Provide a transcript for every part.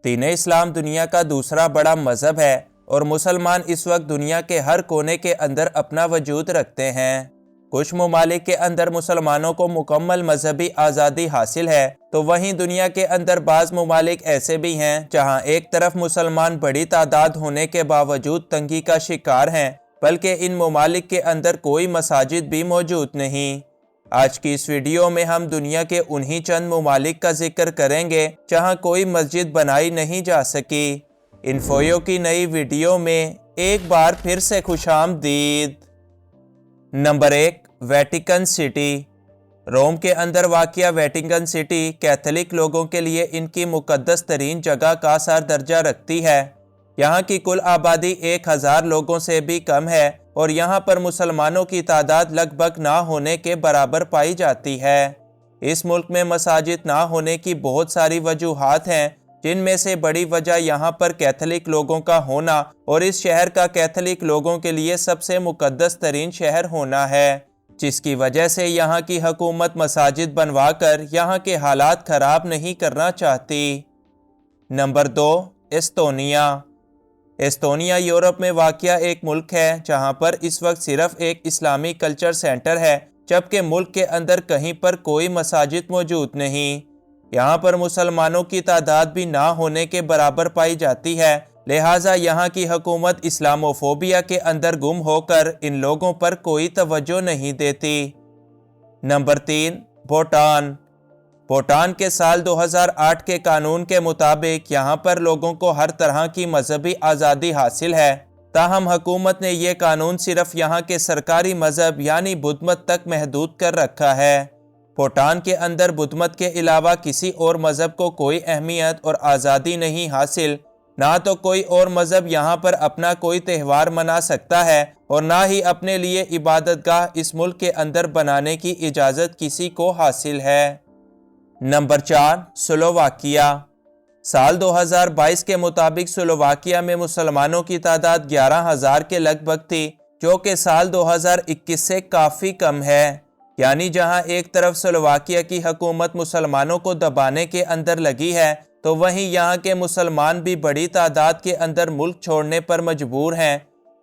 دین اسلام دنیا کا دوسرا بڑا مذہب ہے اور مسلمان اس وقت دنیا کے ہر کونے کے اندر اپنا وجود رکھتے ہیں۔ کچھ ممالک کے اندر مسلمانوں کو مکمل مذہبی آزادی حاصل ہے، تو وہیں دنیا کے اندر بعض ممالک ایسے بھی ہیں جہاں ایک طرف مسلمان بڑی تعداد ہونے کے باوجود تنگی کا شکار ہیں، بلکہ ان ممالک کے اندر کوئی مساجد بھی موجود نہیں۔ آج کی اس ویڈیو میں ہم دنیا کے انہی چند ممالک کا ذکر کریں گے جہاں کوئی مسجد بنائی نہیں جا سکی۔ انفویو کی نئی ویڈیو میں ایک بار پھر سے خوش آمدید۔ Number 1، Vatican city. روم کے اندر واقع ویٹیکن سٹی کیتھولک لوگوں کے لیے ان کی مقدس ترین جگہ کا سر درجہ رکھتی ہے۔ یہاں کی کل آبادی 1000 لوگوں سے بھی کم ہے اور یہاں پر مسلمانوں کی تعداد لگ بھگ نہ ہونے کے برابر پائی جاتی ہے۔ اس ملک میں مساجد نہ ہونے کی بہت ساری وجوہات ہیں، جن میں سے بڑی وجہ یہاں پر کیتھولک لوگوں کا ہونا اور اس شہر کا کیتھولک لوگوں کے لیے سب سے مقدس ترین شہر ہونا ہے، جس کی وجہ سے یہاں کی حکومت مساجد بنوا کر یہاں کے حالات خراب نہیں کرنا چاہتی۔ نمبر 2، استونیا۔ استونیا یورپ میں واقع ایک ملک ہے جہاں پر اس وقت صرف ایک اسلامی کلچر سینٹر ہے، جبکہ ملک کے اندر کہیں پر کوئی مساجد موجود نہیں۔ یہاں پر مسلمانوں کی تعداد بھی نہ ہونے کے برابر پائی جاتی ہے، لہٰذا یہاں کی حکومت اسلاموفوبیا کے اندر گم ہو کر ان لوگوں پر کوئی توجہ نہیں دیتی۔ نمبر 3، بھوٹان۔ بھوٹان کے سال 2008 کے قانون کے مطابق یہاں پر لوگوں کو ہر طرح کی مذہبی آزادی حاصل ہے، تاہم حکومت نے یہ قانون صرف یہاں کے سرکاری مذہب یعنی بدھ مت تک محدود کر رکھا ہے۔ بھوٹان کے اندر بدھ مت کے علاوہ کسی اور مذہب کو کوئی اہمیت اور آزادی نہیں حاصل، نہ تو کوئی اور مذہب یہاں پر اپنا کوئی تہوار منا سکتا ہے اور نہ ہی اپنے لیے عبادت گاہ اس ملک کے اندر بنانے کی اجازت کسی کو حاصل ہے۔ نمبر 4، سلوواکیہ۔ سال 2022 کے مطابق سلوواکیہ میں مسلمانوں کی تعداد 11,000 کے لگ بھگ تھی، جو کہ سال 2021 سے کافی کم ہے۔ یعنی جہاں ایک طرف سلوواکیہ کی حکومت مسلمانوں کو دبانے کے اندر لگی ہے، تو وہیں یہاں کے مسلمان بھی بڑی تعداد کے اندر ملک چھوڑنے پر مجبور ہیں۔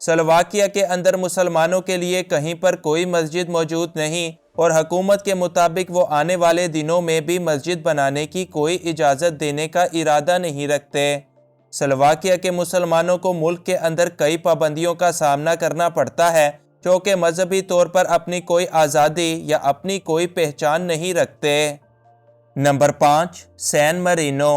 سلوواکیہ کے اندر مسلمانوں کے لیے کہیں پر کوئی مسجد موجود نہیں اور حکومت کے مطابق وہ آنے والے دنوں میں بھی مسجد بنانے کی کوئی اجازت دینے کا ارادہ نہیں رکھتے۔ سلوواکیہ کے مسلمانوں کو ملک کے اندر کئی پابندیوں کا سامنا کرنا پڑتا ہے، جو کہ مذہبی طور پر اپنی کوئی آزادی یا اپنی کوئی پہچان نہیں رکھتے۔ نمبر 5، سین مرینو۔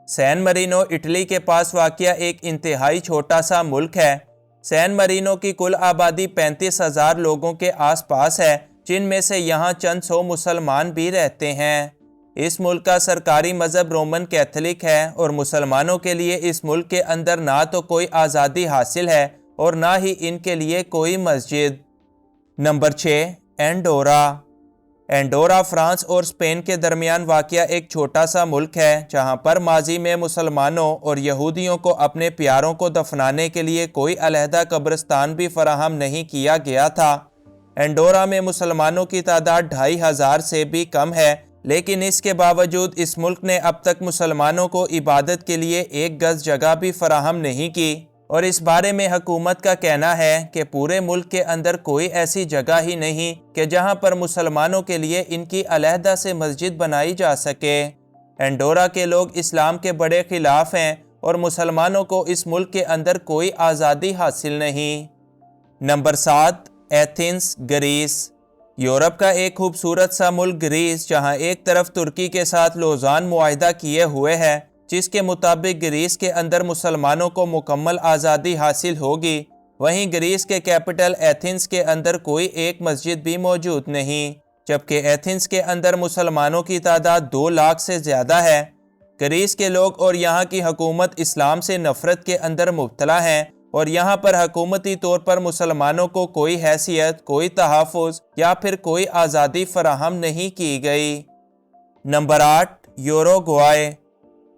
سین مرینو اٹلی کے پاس واقع ایک انتہائی چھوٹا سا ملک ہے۔ سین مرینو کی کل آبادی 35,000 لوگوں کے آس پاس ہے، جن میں سے یہاں چند سو مسلمان بھی رہتے ہیں۔ اس ملک کا سرکاری مذہب رومن کیتھولک ہے اور مسلمانوں کے لیے اس ملک کے اندر نہ تو کوئی آزادی حاصل ہے اور نہ ہی ان کے لیے کوئی مسجد۔ نمبر 6، اینڈورا۔ اینڈورا فرانس اور اسپین کے درمیان واقع ایک چھوٹا سا ملک ہے جہاں پر ماضی میں مسلمانوں اور یہودیوں کو اپنے پیاروں کو دفنانے کے لیے کوئی علیحدہ قبرستان بھی فراہم نہیں کیا گیا تھا۔ اینڈورا میں مسلمانوں کی تعداد 2500 سے بھی کم ہے، لیکن اس کے باوجود اس ملک نے اب تک مسلمانوں کو عبادت کے لیے ایک گز جگہ بھی فراہم نہیں کی، اور اس بارے میں حکومت کا کہنا ہے کہ پورے ملک کے اندر کوئی ایسی جگہ ہی نہیں کہ جہاں پر مسلمانوں کے لیے ان کی علیحدہ سے مسجد بنائی جا سکے۔ اینڈورا کے لوگ اسلام کے بڑے خلاف ہیں اور مسلمانوں کو اس ملک کے اندر کوئی آزادی حاصل نہیں۔ Number 7، Athens, grease. یورپ کا ایک خوبصورت سا ملک گریس، جہاں ایک طرف ترکی کے ساتھ لوزان معاہدہ کیے ہوئے ہے، جس کے مطابق گریس کے اندر مسلمانوں کو مکمل آزادی حاصل ہوگی، وہیں گریس کے کیپٹل ایتھنز کے اندر کوئی ایک مسجد بھی موجود نہیں، جبکہ ایتھنز کے اندر مسلمانوں کی تعداد 2 لاکھ سے زیادہ ہے۔ گریس کے لوگ اور یہاں کی حکومت اسلام سے نفرت کے اندر مبتلا ہیں اور یہاں پر حکومتی طور پر مسلمانوں کو کوئی حیثیت، کوئی تحفظ یا پھر کوئی آزادی فراہم نہیں کی گئی۔ Number 8، Uruguay.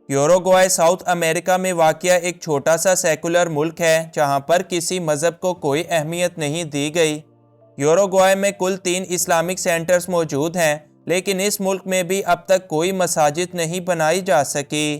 یوروگوائے ساؤتھ امریکہ میں واقع ایک چھوٹا سا سیکولر ملک ہے جہاں پر کسی مذہب کو کوئی اہمیت نہیں دی گئی۔ یوروگوائے میں کل 3 اسلامک سینٹرز موجود ہیں، لیکن اس ملک میں بھی اب تک کوئی مساجد نہیں بنائی جا سکی۔